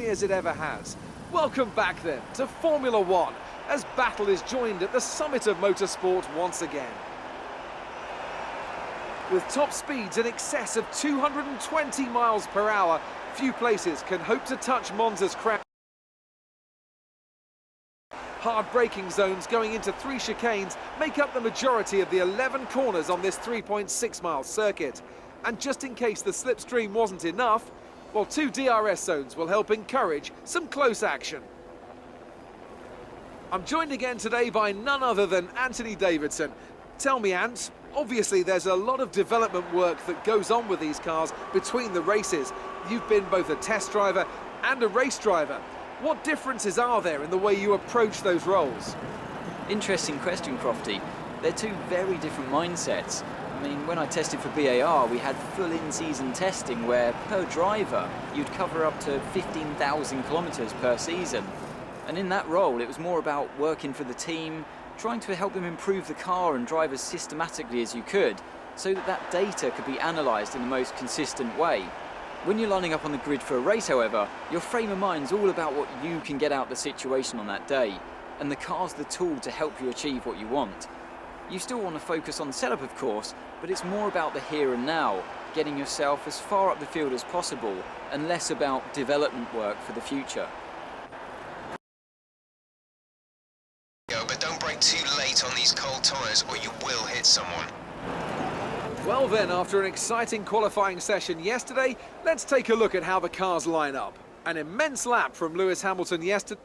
as it ever has. Welcome back then to Formula One, as battle is joined at the summit of motorsport once again. With top speeds in excess of 220 miles per hour, few places can hope to touch Monza's crown. Hard braking zones going into 3 chicanes make up the majority of the 11 corners on this 3.6-mile circuit. And just in case the slipstream wasn't enough, well, 2 DRS zones will help encourage some close action. I'm joined again today by none other than Anthony Davidson. Tell me, Ant, obviously there's a lot of development work that goes on with these cars between the races. You've been both a test driver and a race driver. What differences are there in the way you approach those roles? Interesting question, Crofty. They're two very different mindsets. I mean, when I tested for BAR, we had full in-season testing where, per driver, you'd cover up to 15,000 kilometres per season. And in that role, it was more about working for the team, trying to help them improve the car and drive as systematically as you could, so that that data could be analysed in the most consistent way. When you're lining up on the grid for a race, however, your frame of mind's all about what you can get out of the situation on that day, and the car's the tool to help you achieve what you want. You still want to focus on setup, of course, but it's more about the here and now, getting yourself as far up the field as possible, and less about development work for the future. But don't brake too late on these cold tyres or you will hit someone. Well then, after an exciting qualifying session yesterday, let's take a look at how the cars line up. An immense lap from Lewis Hamilton yesterday.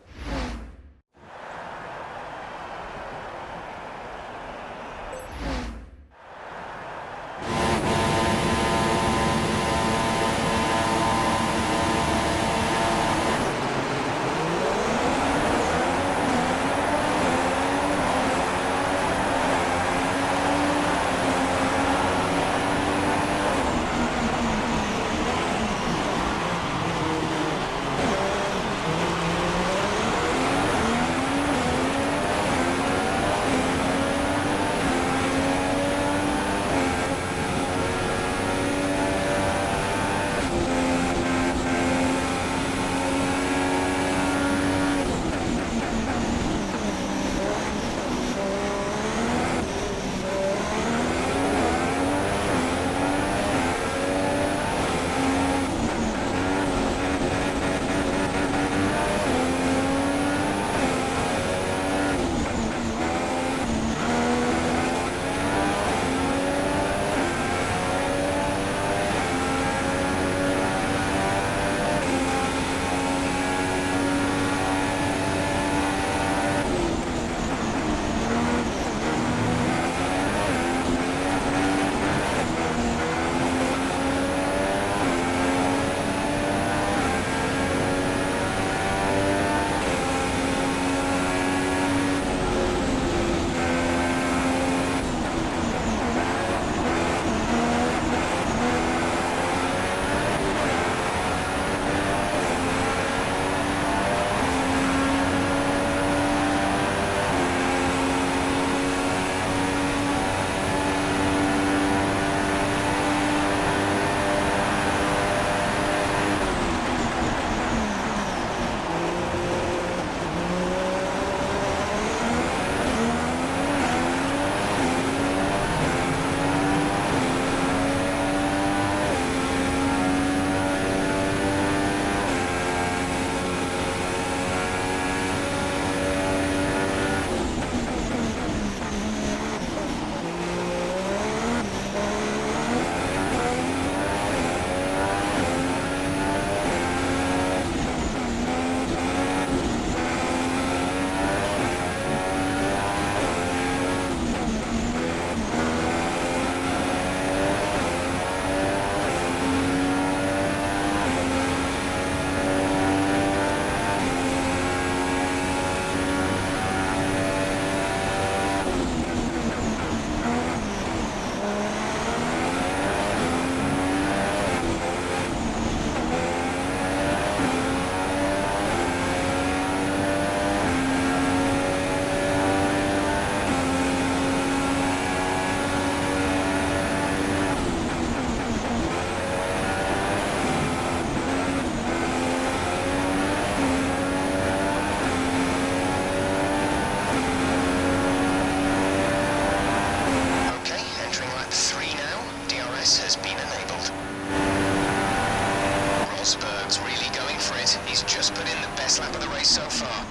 He's just put in the best lap of the race so far.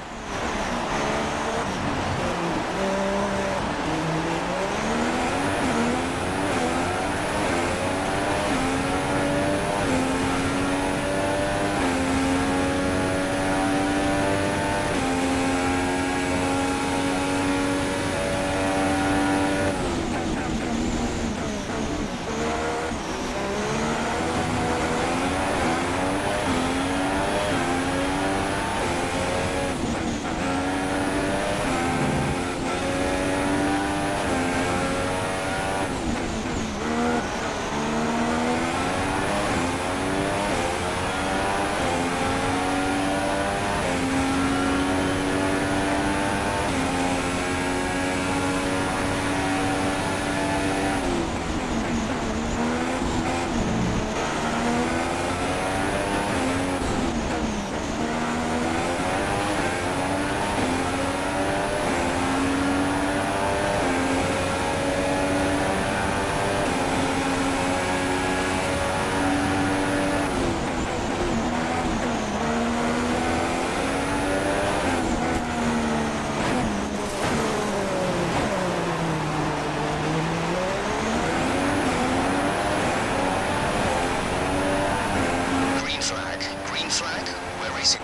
Green flag, we're racing.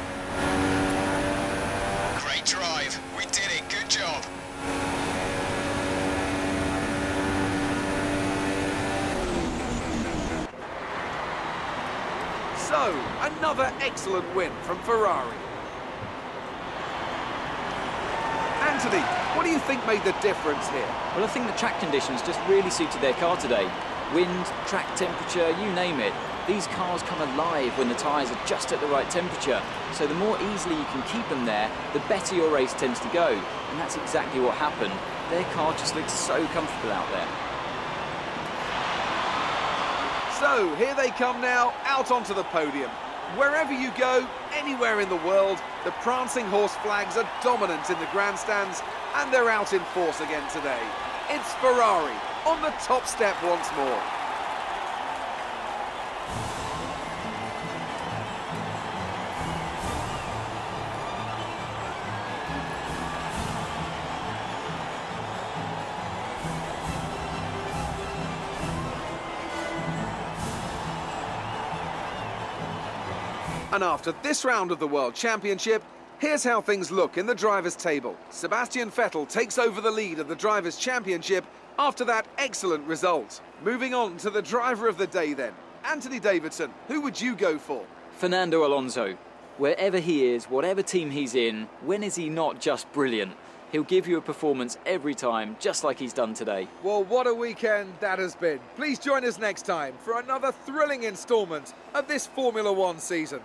Great drive, we did it, good job. So, another excellent win from Ferrari. Anthony, what do you think made the difference here? Well, I think the track conditions just really suited their car today. Wind, track temperature, you name it. These cars come alive when the tyres are just at the right temperature. So the more easily you can keep them there, the better your race tends to go. And that's exactly what happened. Their car just looks so comfortable out there. So, here they come now, out onto the podium. Wherever you go, anywhere in the world, the prancing horse flags are dominant in the grandstands, and they're out in force again today. It's Ferrari on the top step once more. And after this round of the World Championship, here's how things look in the drivers' table. Sebastian Vettel takes over the lead of the Drivers' Championship after that excellent result. Moving on to the driver of the day then. Anthony Davidson, who would you go for? Fernando Alonso. Wherever he is, whatever team he's in, when is he not just brilliant? He'll give you a performance every time, just like he's done today. Well, what a weekend that has been. Please join us next time for another thrilling instalment of this Formula One season.